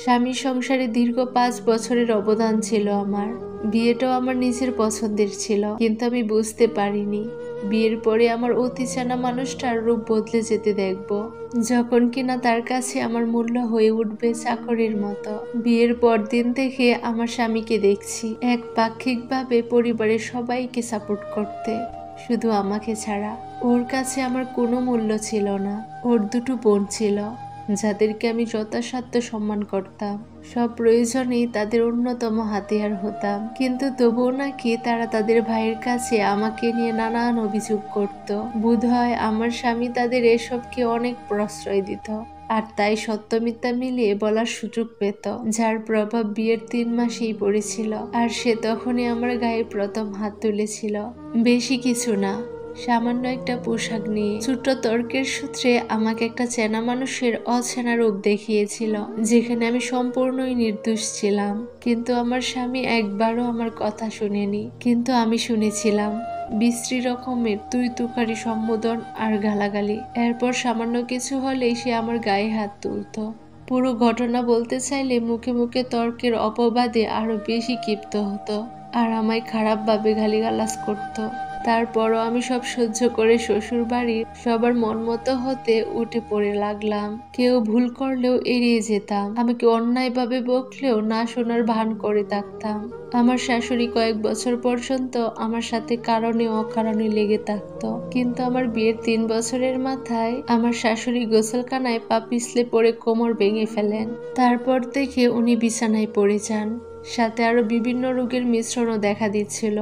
স্বামী সংসারে দীর্ঘ 5 বছরের অবদান ছিল আমার। বিয়েটাও আমার নিজের পছন্দের ছিল, কিন্তু আমি বুঝতে পারিনি বিয়ের পরে আমার অতি চেনা মানুষটার রূপ বদলে যেতে দেখব, যখন কিনা তার কাছে আমার মূল্য হয়ে উঠবে চাকরের মতো। বিয়ের পর দিন থেকে আমার স্বামীকে দেখছি একপাক্ষিকভাবে পরিবারের সবাইকে সাপোর্ট করতে, শুধু আমাকে ছাড়া। ওর কাছে আমার কোনো মূল্য ছিল না। ওর দুটো বোন ছিল যাদেরকে আমি যথাসাধ্য সম্মান করতাম, সব প্রয়োজনেই তাদের অন্যতম হাতিয়ার হতাম। কিন্তু তবুও নাকি তারা তাদের ভাইয়ের কাছে আমাকে নিয়ে নানান অভিযোগ করত। বোধহয় আমার স্বামী তাদের এসবকে অনেক প্রশ্রয় দিত, আর তাই সত্য মিথ্যা মিলিয়ে বলার সুযোগ পেত, যার প্রভাব বিয়ের 3 মাসেই পড়েছিল। আর সে তখনই আমার গায়ে প্রথম হাত তুলেছিল। বেশি কিছু না, সামান্য একটা পোশাক নিয়ে ছোট্ট তর্কের সূত্রে আমাকে একটা চেনা মানুষের অচেনা রূপ দেখিয়েছিল, যেখানে আমি সম্পূর্ণই নির্দোষ ছিলাম। কিন্তু আমার স্বামী একবারও আমার কথা শুনেনি, কিন্তু আমি শুনেছিলাম বিশ্রী রকমের তুই তুকারি সম্বোধন আর গালাগালি। এরপর সামান্য কিছু হলেই সে আমার গায়ে হাত তুলতো। পুরো ঘটনা বলতে চাইলে মুখে মুখে তর্কের অপবাদে আরো বেশি ক্ষিপ্ত হতো, আর আমায় খারাপভাবে গালিগালাজ করতো। তারপরও আমি সব সহ্য করে শ্বশুর বাড়ির সবার মন মতো হতে উঠে পড়ে লাগলাম। কেউ ভুল করলেও এড়িয়ে যেতাম, আমাকে অন্যায়ভাবে বকলেও না শোনার ভান করে থাকতাম। আমার শাশুড়ি কয়েক বছর পর্যন্ত আমার সাথে কারণে অকারণে লেগে থাকতো, কিন্তু আমার বিয়ের 3 বছরের মাথায় আমার শাশুড়ি গোসলখানায় পা পিছলে পড়ে কোমর ভেঙে ফেলেন। তারপর থেকে উনি বিছানায় পড়ে যান, সাথে আরো বিভিন্ন রোগের মিশ্রণও দেখা দিচ্ছিল।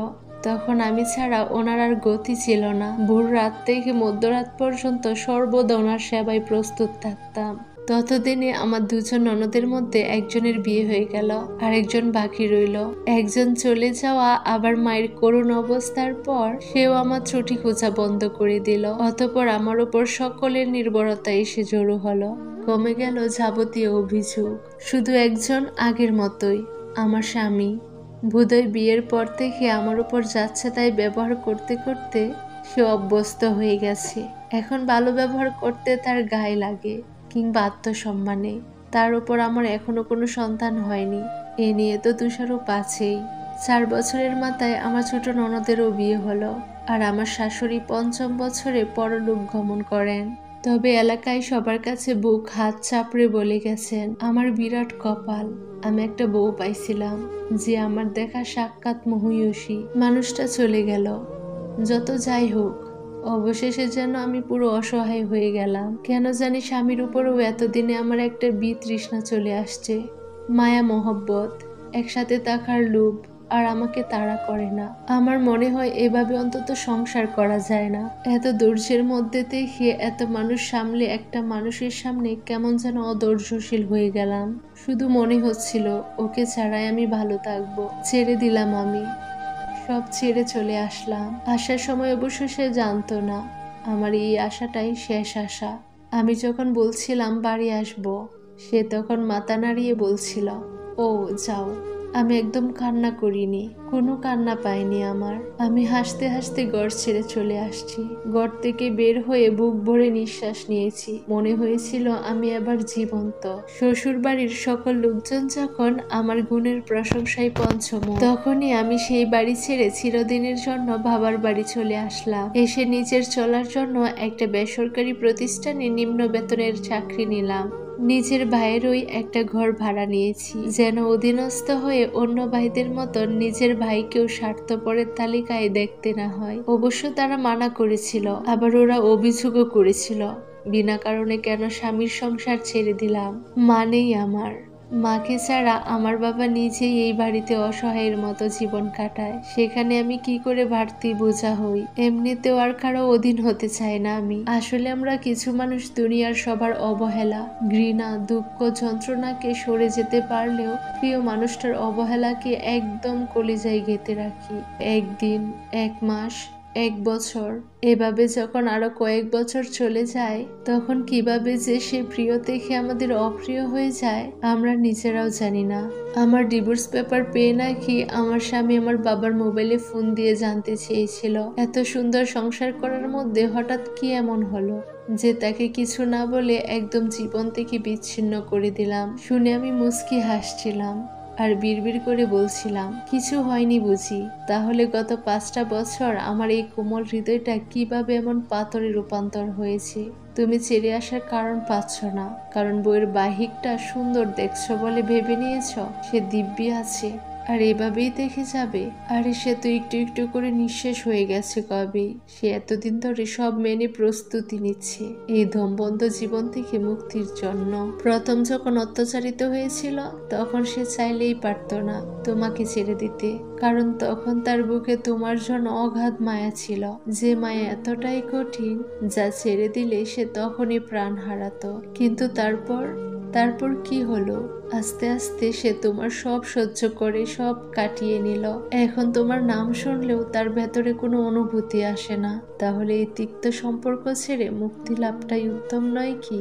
তখন আমি ছাড়া ওনার আর গতি ছিল না। ভোর রাত থেকে মধ্যরাত পর্যন্ত সর্বদা ওনার সেবায় প্রস্তুত থাকতাম। ততদিনে আমার 2 জন ননদের মধ্যে একজনের বিয়ে হয়ে গেল, আরেকজন বাকি রইল। একজন চলে যাওয়া আবার মায়ের করুণ অবস্থার পর সেও আমার ছুটি খোঁজা বন্ধ করে দিল। অতঃপর আমার উপর সকলের নির্ভরতা এসে জড়ো হলো। কমে গেল যাবতীয় অভিযোগ। শুধু একজন আগের মতোই, আমার স্বামী। বোধহয় বিয়ের পর থেকে আমার উপর যাচ্ছে তাই ব্যবহার করতে করতে সে অভ্যস্ত হয়ে গেছে। এখন ভালো ব্যবহার করতে তার গায়ে লাগে, কিংবা আত্মসম্মানে। তার উপর আমার এখনো কোনো সন্তান হয়নি, এ নিয়ে তো দোষারোপ আছেই। 4 বছরের মাথায় আমার ছোট ননদেরও বিয়ে হলো, আর আমার শাশুড়ি 5ম বছরে পরলোক গমন করেন। তবে এলাকায় সবার কাছে বুক হাত চাপড়ে বলে গেছেন আমার বিরাট কপাল, আমি একটা বউ পাইছিলাম যে আমার দেখা সাক্ষাৎ মহীয়সী। মানুষটা চলে গেল, যত যাই হোক অবশেষে যেন আমি পুরো অসহায় হয়ে গেলাম। কেন জানি স্বামীর উপরেও এতদিনে আমার একটা বিতৃষ্ণা চলে আসছে। মায়া মহব্বত, একসাথে থাকার লোভ আর আমাকে তাড়া করে না। আমার মনে হয় এভাবে অন্তত সংসার করা যায় না। এত ধৈর্যের মধ্যে থেকে এত মানুষ সামলে একটা মানুষের সামনে কেমন যেন অধৈর্যশীল হয়ে গেলাম। শুধু মনে হচ্ছিল ওকে ছাড়াই আমি ভালো থাকবো। ছেড়ে দিলাম আমি, সব ছেড়ে চলে আসলাম। আসার সময় অবশ্য সে জানতো না আমার এই আশাটাই শেষ আশা। আমি যখন বলছিলাম বাড়ি আসবো, সে তখন মাথা নাড়িয়ে বলছিল ও যাও। আমি একদম কান্না করিনি, কোনো কান্না পাইনি আমার। আমি হাসতে হাসতে ঘর ছেড়ে চলে আসছি। ঘর থেকে বের হয়ে বুক ভরে নিঃশ্বাস নিয়েছি, মনে হয়েছিল আমি এবার জীবন্ত। শ্বশুর বাড়ির সকল লোকজন যখন আমার গুণের প্রশংসায় পঞ্চমুখ, তখনই আমি সেই বাড়ি ছেড়ে চিরদিনের জন্য বাবার বাড়ি চলে আসলাম। এসে নিজের চলার জন্য একটা বেসরকারি প্রতিষ্ঠানে নিম্ন বেতনের চাকরি নিলাম। নিজের ভাইয়েরই একটা ঘর ভাড়া নিয়েছি, যেন অধীনস্থ হয়ে অন্য ভাইদের মতন নিজের ভাইকেও স্বার্থপরের তালিকায় দেখতে না হয়। অবশ্য তারা মানা করেছিল, আবার ওরা অভিযোগও করেছিল বিনা কারণে কেন স্বামীর সংসার ছেড়ে দিলাম। মানেই আমার মাকে ছাড়া আমার বাবা নিজেই এই বাড়িতে অসহায়ের মতো জীবন কাটায়। সেখানে আমি কি করে বাড়তি বোঝা হই। এমনিতেও আর কারো অধীন হতে চাই না আমি। আসলে আমরা কিছু মানুষ দুনিয়ার সবার অবহেলা, ঘৃণা, দুঃখ, যন্ত্রণাকে সরে যেতে পারলেও প্রিয় মানুষটার অবহেলাকে একদম কলিজায় গেঁথে রাখি। 1 দিন, 1 মাস, 1 বছর। এভাবে যখন আরো কয়েক বছর চলে যায়, তখন কিভাবে যে সে প্রিয় দেখে আমাদের অপ্রিয় হয়ে যায় আমরা নিজেরাও জানি না। আমার ডিভোর্স পেপার পেয়ে নাকি আমার স্বামী আমার বাবার মোবাইলে ফোন দিয়ে জানতে চেয়েছিল এত সুন্দর সংসার করার মধ্যে হঠাৎ কি এমন হলো যে তাকে কিছু না বলে একদম জীবন থেকে বিচ্ছিন্ন করে দিলাম। শুনে আমি মুচকি হাসছিলাম আর বিড়বিড় করে বলছিলাম, কিছু হয়নি বুঝি? তাহলে গত 5টা বছর আমার এই কোমল হৃদয়টা কিভাবে এমন পাথরে রূপান্তর হয়েছে? তুমি ছেড়ে আসার কারণ পাচ্ছ না, কারণ বইয়ের বাহিকটা সুন্দর দেখছো বলে ভেবে নিয়েছ সে দিব্যি আছে আর এভাবেই দেখে যাবে। আরে সে তো একটু একটু করে নিঃশেষ হয়ে গেছে কবেই। সে এতদিন ধরে সব মেনে প্রস্তুতি নিচ্ছে এই দমবন্ধ জীবন থেকে মুক্তির জন্য। প্রথম যখন অত্যাচারিত হয়েছিল তখন সে চাইলেই পারত না তোমাকে ছেড়ে দিতে, কারণ তখন তার বুকে তোমার জন্য অগাধ মায়া ছিল, যে মায়া এতটাই কঠিন যা ছেড়ে দিলে সে তখনই প্রাণ হারাতো। কিন্তু তারপর কি হলো? আস্তে আস্তে সে তোমার সব সহ্য করে সব কাটিয়ে নিল। এখন তোমার নাম শুনলেও তার ভেতরে কোনো অনুভূতি আসে না। তাহলে এই তিক্ত সম্পর্ক ছেড়ে মুক্তি লাভটাই উত্তম নয় কি?